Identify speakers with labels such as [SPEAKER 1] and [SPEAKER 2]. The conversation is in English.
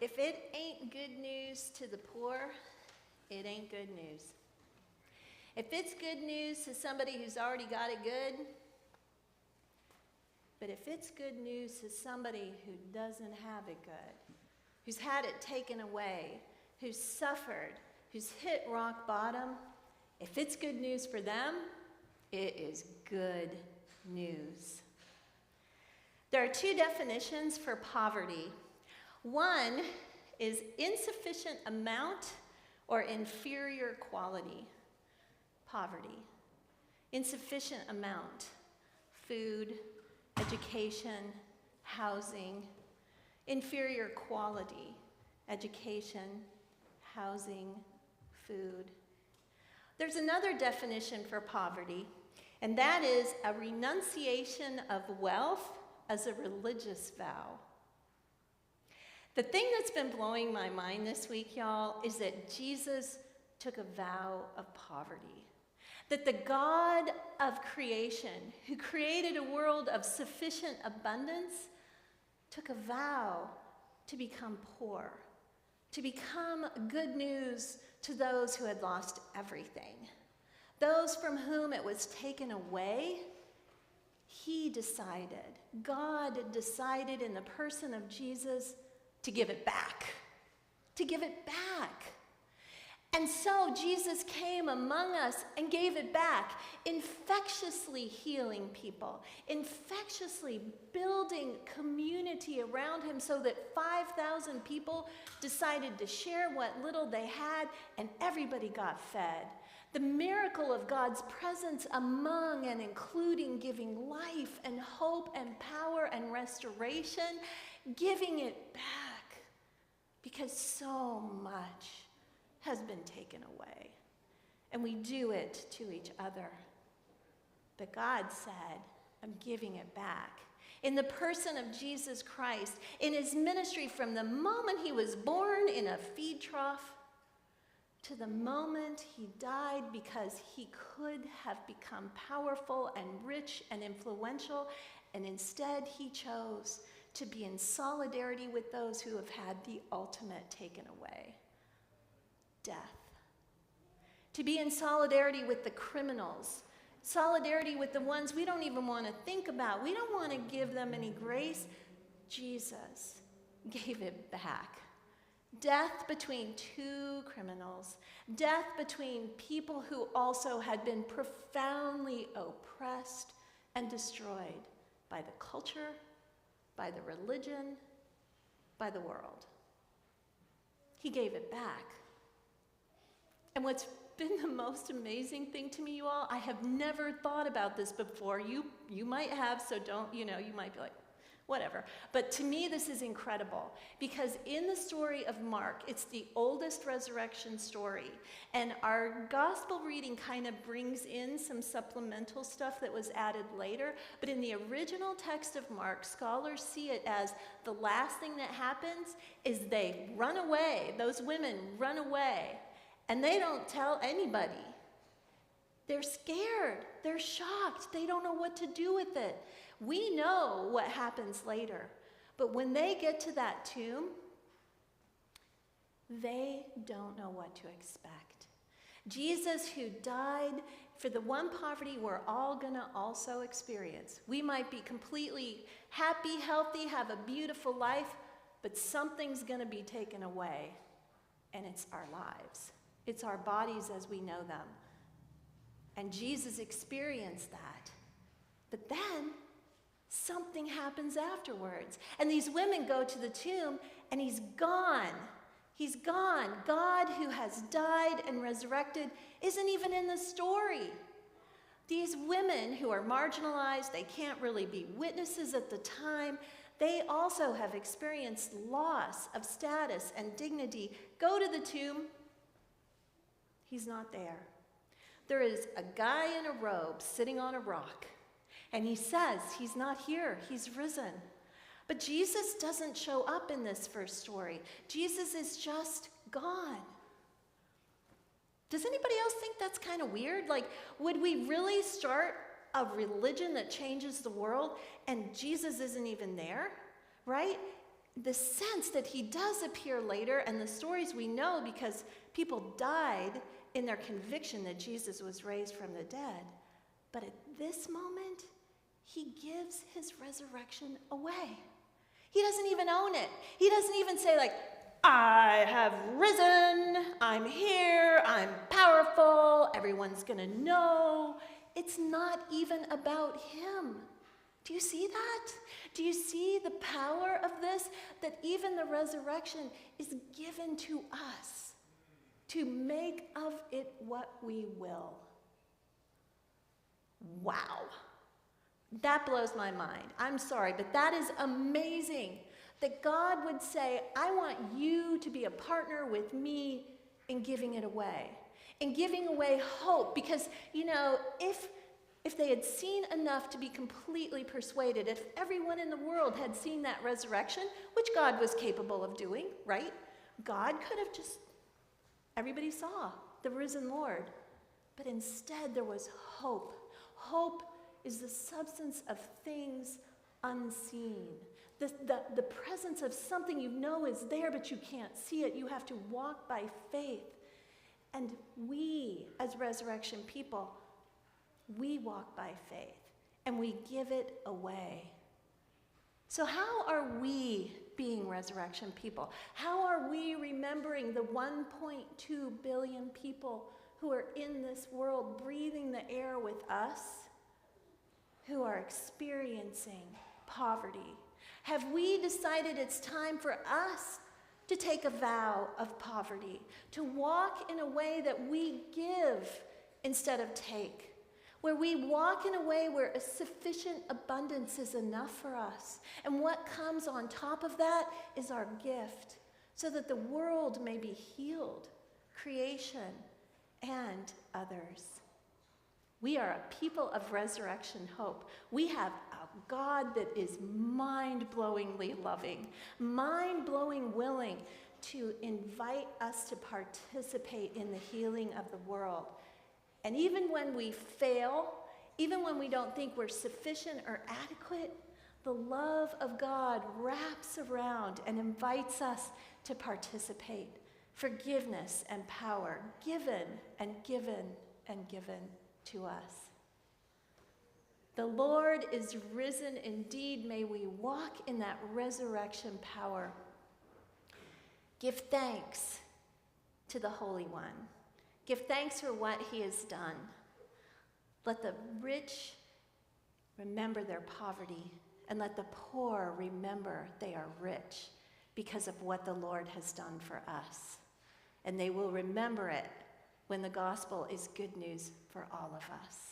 [SPEAKER 1] If it ain't good news to the poor, it ain't good news. If it's good news to somebody who's already got it good, but if it's good news to somebody who doesn't have it good, who's had it taken away, who's suffered, who's hit rock bottom, if it's good news for them, it is good news. There are two definitions for poverty. One is insufficient amount or inferior quality. Poverty. Insufficient amount. Food, education, housing. Inferior quality. Education, housing, food. There's another definition for poverty, and that is a renunciation of wealth as a religious vow. The thing that's been blowing my mind this week, y'all, is that Jesus took a vow of poverty. That the God of creation, who created a world of sufficient abundance, took a vow to become poor, to become good news to those who had lost everything. Those from whom it was taken away, God decided in the person of Jesus to give it back. To give it back. And so Jesus came among us and gave it back, infectiously healing people, infectiously building community around him so that 5,000 people decided to share what little they had, and everybody got fed. The miracle of God's presence among and including giving life and hope and power and restoration, giving it back. Because so much has been taken away. And we do it to each other. But God said, I'm giving it back. In the person of Jesus Christ, in his ministry from the moment he was born in a feed trough to the moment he died because he could have become powerful and rich and influential, and instead he chose to be in solidarity with those who have had the ultimate taken away. Death. To be in solidarity with the criminals, solidarity with the ones we don't even want to think about. We don't want to give them any grace. Jesus gave it back. Death between two criminals. Death between people who also had been profoundly oppressed and destroyed by the culture, by the religion, by the world. He gave it back. And what's been the most amazing thing to me, you all, I have never thought about this before. You might have, so don't, you might be like, whatever. But to me, this is incredible because in the story of Mark, it's the oldest resurrection story. And our gospel reading kind of brings in some supplemental stuff that was added later. But in the original text of Mark, scholars see it as the last thing that happens is they run away. Those women run away. And they don't tell anybody. They're scared. They're shocked. They don't know what to do with it. We know what happens later. But when they get to that tomb, they don't know what to expect. Jesus, who died for the one poverty we're all going to also experience. We might be completely happy, healthy, have a beautiful life, but something's going to be taken away, and it's our lives. It's our bodies as we know them. And Jesus experienced that. But then something happens afterwards. And these women go to the tomb, and he's gone. He's gone. God, who has died and resurrected, isn't even in the story. These women who are marginalized, they can't really be witnesses at the time, they also have experienced loss of status and dignity. Go to the tomb. He's not there. There is a guy in a robe sitting on a rock, and he says he's not here, he's risen. But Jesus doesn't show up in this first story. Jesus is just gone. Does anybody else think that's kind of weird? Like, would we really start a religion that changes the world and Jesus isn't even there, right? the sense that he does appear later, and the stories we know because people died in their conviction that Jesus was raised from the dead. But at this moment, he gives his resurrection away. He doesn't even own it. He doesn't even say, like, I have risen, I'm here, I'm powerful, everyone's gonna know. It's not even about him. Do you see that? Do you see the power of this? That even the resurrection is given to us to make of it what we will. Wow. That blows my mind. I'm sorry, but that is amazing. That God would say, I want you to be a partner with me in giving it away. In giving away hope. Because, if they had seen enough to be completely persuaded, if everyone in the world had seen that resurrection, which God was capable of doing, right? God could have just, everybody saw the risen Lord. But instead there was hope. Hope is the substance of things unseen. The presence of something you know is there, but you can't see it. You have to walk by faith. And we, as resurrection people, we walk by faith, and we give it away. So how are we being resurrection people? How are we remembering the 1.2 billion people who are in this world, breathing the air with us, who are experiencing poverty? Have we decided it's time for us to take a vow of poverty, to walk in a way that we give instead of take? Where we walk in a way where a sufficient abundance is enough for us. And what comes on top of that is our gift, so that the world may be healed, creation, and others. We are a people of resurrection hope. We have a God that is mind-blowingly loving, mind-blowing willing to invite us to participate in the healing of the world. And even when we fail, even when we don't think we're sufficient or adequate, the love of God wraps around and invites us to participate. Forgiveness and power given and given and given to us. The Lord is risen indeed. May we walk in that resurrection power. Give thanks to the Holy One. Give thanks for what he has done. Let the rich remember their poverty, and let the poor remember they are rich because of what the Lord has done for us. And they will remember it when the gospel is good news for all of us.